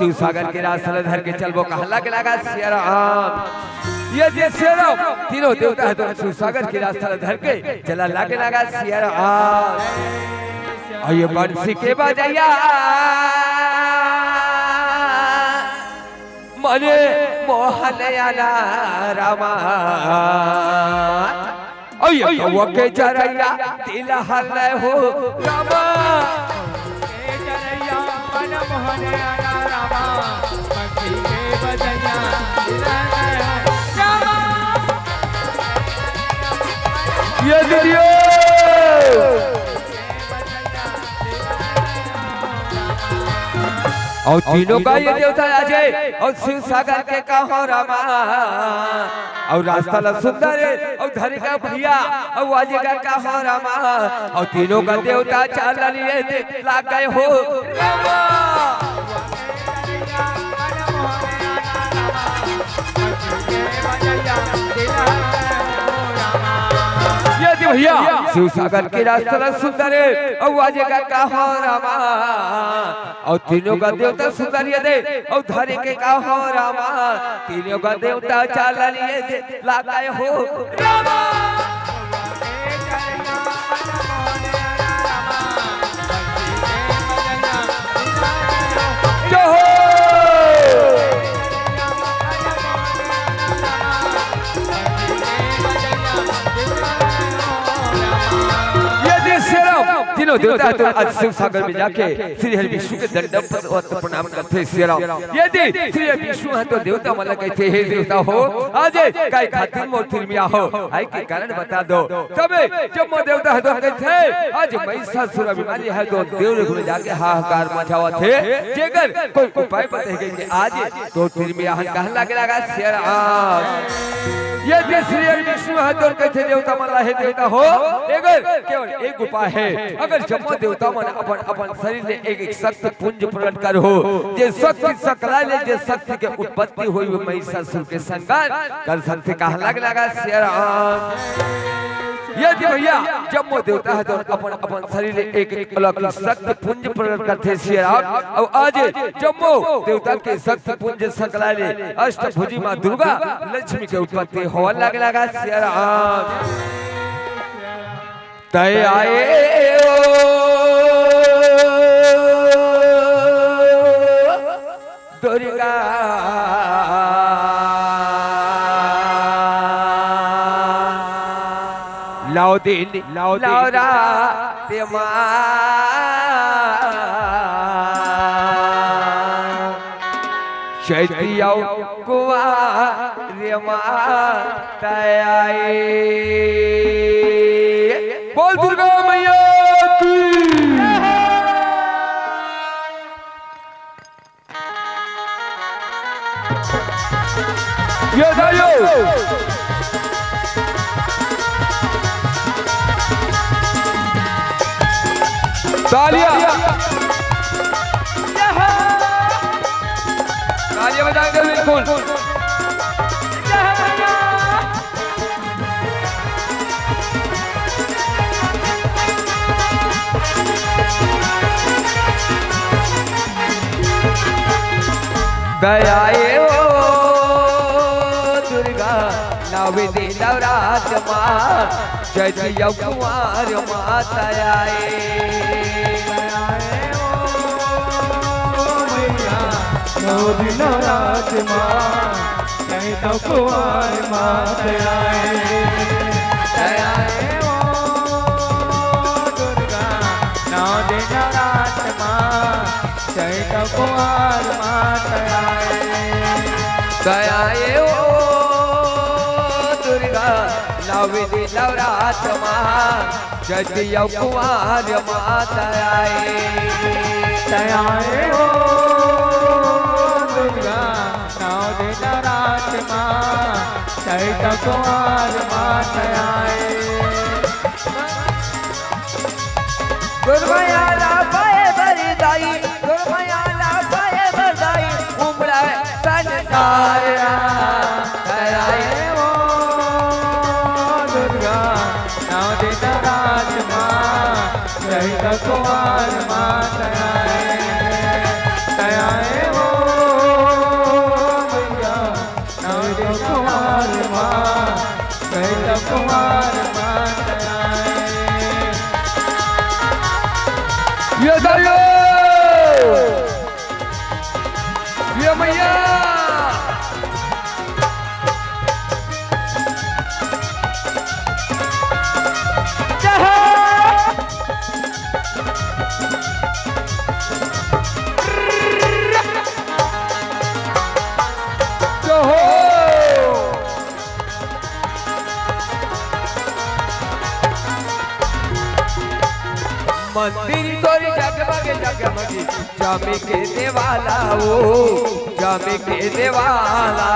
शिव सागर के रास्ते धर के चल वो कहला के लगा सिया राम। ये जे सिया राम तीनों देवता है तो शिव सागर के रास्ते धर के चला लागे लगा सिया राम। और ये बंसी के बजैया मने मोहन आला रामा। और ये कौवा के चरैया तिला हल हो रामा। मन मोहन आला रामा बंसी के बजैया तिला हल हो रामा। ये दीदियो और तीनों का ये देवता अजय और शिव सागर के कहो रामा। और रास्ता ला सुंदर है और धरी का भैया और वाजे का कहो रामा। और तीनों का देवता चाल लिए लाग गए हो रामा। भैया शिव सागर के रास्ता सुंदर है और वाजे का कहो रामा। और तीनों का देवता सुंदर ये दे और धरे के कहो रामा। तीनों का देवता चाल लिए दे लागे हो रामा। तीनों देवता तो आज शिव सागर में जाके श्री हरि विष्णु के दंडम पर प्रणाम करते श्री राम। यदि श्री हरि विष्णु है तो देवता मला कहते हे देवता हो आज काय खातिर मोतिर में हो आई के कारण बता दो। तबे जब मो देवता है तो कहते आज महिषासुर अभिमानी है तो देव ने जाके हाहाकार मचावा थे जेकर कोई उपाय बताएंगे कि आज तो तीर में यहाँ कहने लगा श्री राम। ये श्री हरि विष्णु है तो कहते देवता मला है देवता हो अगर केवल एक उपाय है। अगर जम्मो देवता मन अपन अपन शरीर में एक एक शक्ति पुंज प्रकट कर हो जे शक्ति सकला ले जे शक्ति के उत्पत्ति हुई महिषासुर के संगार कर सकते कहने लगा श्री राम। यदि भैया जम्मो देवता है तो अपन अपन शरीर में एक एक अलग शक्ति पुंज प्रकट करते श्री राम। और आज जम्मो देवता के शक्ति पुंज सकला ले अष्टभुजी मां दुर्गा लक्ष्मी के उत्पत्ति होने लगा श्री राम। तय आए दुर्गा लाओ दिन लाओरा तेमा शैतिया कुआर तय आए। बोल दुर्गा मैया की। ये भाइयों तालियां तालियां बजाएंगे बिल्कुल। दयाए ओ दुर्गा नवदी नवरात माँ जय कुमार माता आए। नवदी नवरात माँ जय कुमार माता आए। दयाए ओ दुर्गा नवदी नवरात माँ जय कुमार माता आए। दयाए ओ दुर्गा नवदी नवरात माँ जय कुमार माता आए। दयाए ओ दुर्गा नवदी नवरात माँ जय कुमार माता आए। गुरमयाला पाए बरदाई गुरमयाला पाए बरदाई उमड़ा संसार दयाए ओ दुर्गा नवदी नवरात माँ जय कुमार माता आए। दयाए ओ ये मैया मंदिर तोरी जगमगे जगमगे जामे के देवाला ओ जामे के देवाला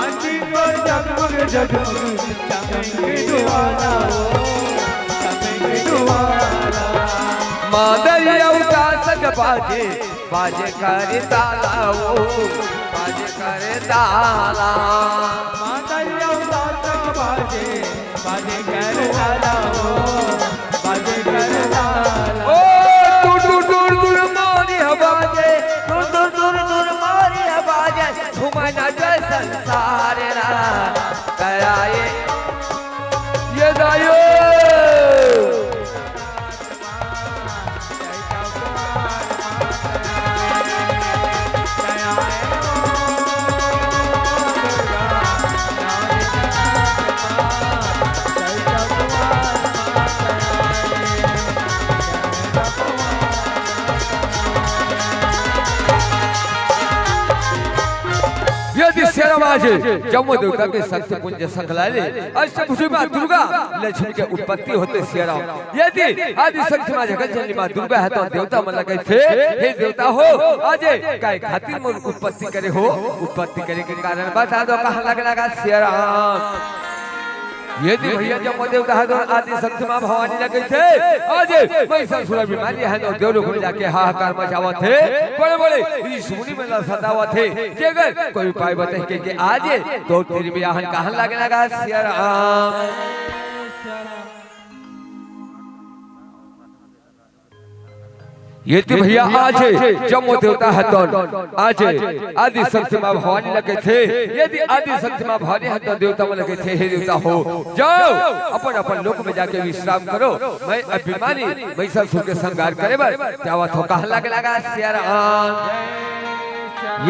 मंदिर तोरी जगमगे जगमगे जामे के देवाला ओ जामे के देवाला मादरिया उठा सक बाजे बाजे करे ताला ओ बाजे करे ताला मादरिया उठा सक बाजे बाजे करे ताला ओ बाजे करे ताला ओ दूर दूर दूर मोरी हवाजे दूर मोरी हवाजे घुमाना जय संसार रा कराए ये दायो यदि शेरवाज जम्मू देवता के शक्ति पुंज संकलाले अष्टभुजी मां दुर्गा लक्ष्मी के उत्पत्ति होते शेरा यदि आदि शक्ति मां जगत जननी मां दुर्गा है तो देवता मन लगे थे हे देवता हो आज काय खातिर मन उत्पत्ति करे हो उत्पत्ति करे के कारण बता दो कहां लगेगा शेरा यदि भैया जम्मू देवता है तो आदि शक्ति मां भवानी लगे थे आज महिषासुर बीमारी है तो देवलोक में जाके हाहाकार मचावा थे बड़े बड़े ऋषि मुनि में सतावा थे कि अगर कोई उपाय बताए कि आज तो तेरी ब्याह कहां लगेगा शेरा यदि भैया आज जम्मू देवता है तो आज आदि शक्ति मां भवानी लगे थे यदि आदि शक्ति मां भवानी है तो देवता में लगे थे हे देवता हो जाओ अपन अपन लोक में जाके विश्राम करो मैं अभिमानी महिषासुर के संहार करे बर जावा तो कहां लगेगा शेरा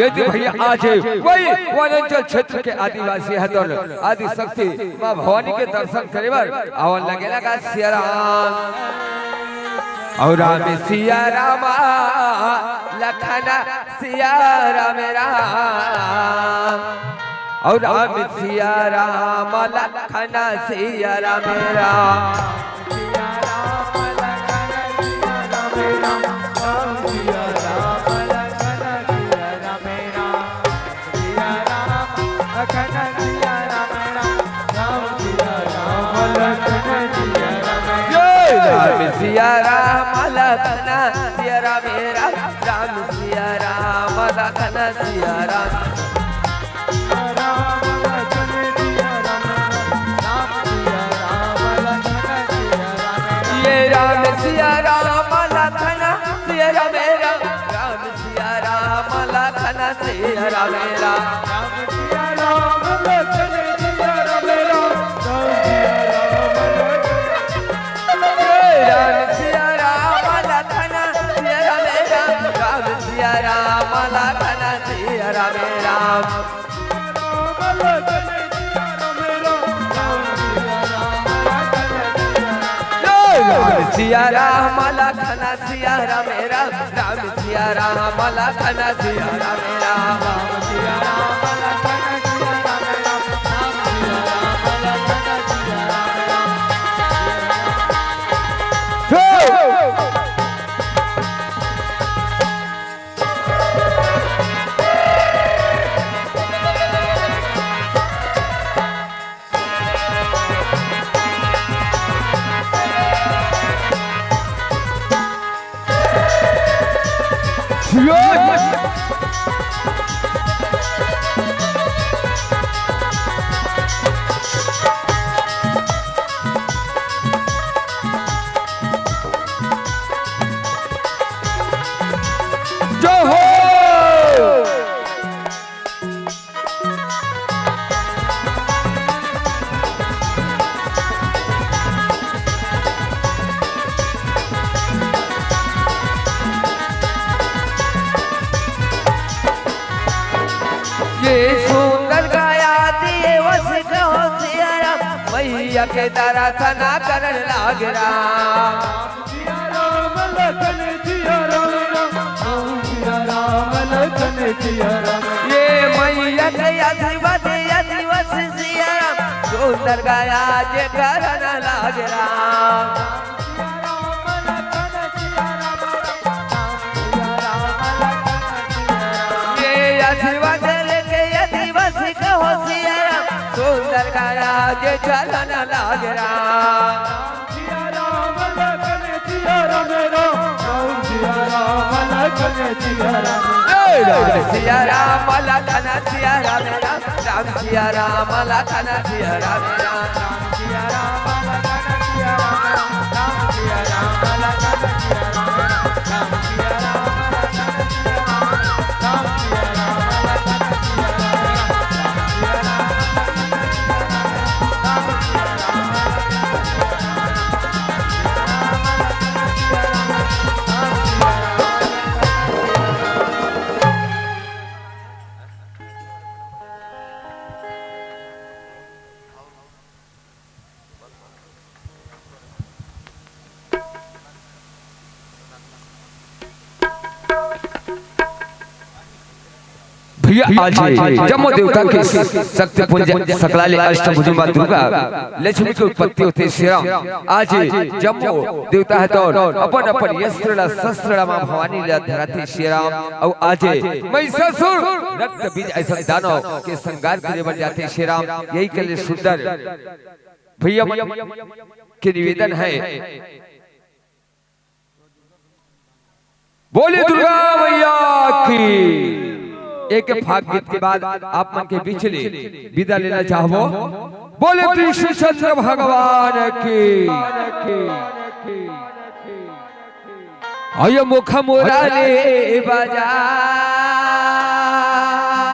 यदि भैया आज वही वनांचल क्षेत्र के आदिवासी है तो आदि शक्ति मां भवानी के दर्शन करे बर आवन लगेगा शेरा और राम सिया रामा लखना सिया राम राम और राम सिया राम लखना सिया राम राम सिया राम लखना सिया राम राम सिया राम लखना सिया राम ये राम सिया राम लखना सिया राम राम सिया राम लखना सिया राम सिया राम लखना सिया राम राम सिया राम लखना सिया राम राम सिया राम लखना सिया राम ये सुंदर गाया दिए वस कहो सिया राम मैया के दर्शन करन लाग राम सिया राम लखन सिया राम सिया राम लखन सिया राम ये मैया के आशीर्वाद आदिवास सिया राम सुंदर गाया जे करन लाग राम ये आशीर्वाद लेके आदिवास कहो सिया राम सुंदर गाया जे चलन लाग राम सिया राम लखन सिया राम सिया राम लखन सिया राम सिया राम लखन सिया राम राम सिया राम लखन सिया राम सिया राम लखन सिया राम सिया राम लखन सिया राम सिया राम लखन सिया राम सिया राम लखन सिया भैया आज जम्मू देवता के शक्ति पुंज सकलाली अष्टभुजा दुर्गा लक्ष्मी की उत्पत्ति होती श्री राम आज जम्मू देवता है तो अपन अपन यस्त्र शस्त्र मां भवानी ला धराती श्री राम और आज महिषासुर रक्त बीज ऐसा दानव के संगार के लिए बन जाते श्री राम यही के लिए सुंदर भैया के निवेदन है बोले दुर्गा मैया की एक फाग गीत के बाद आप मन के बीच ले विदा लेना चाहो बोले कृष्णचंद्र भगवान की आय मुख मुरारे बाजार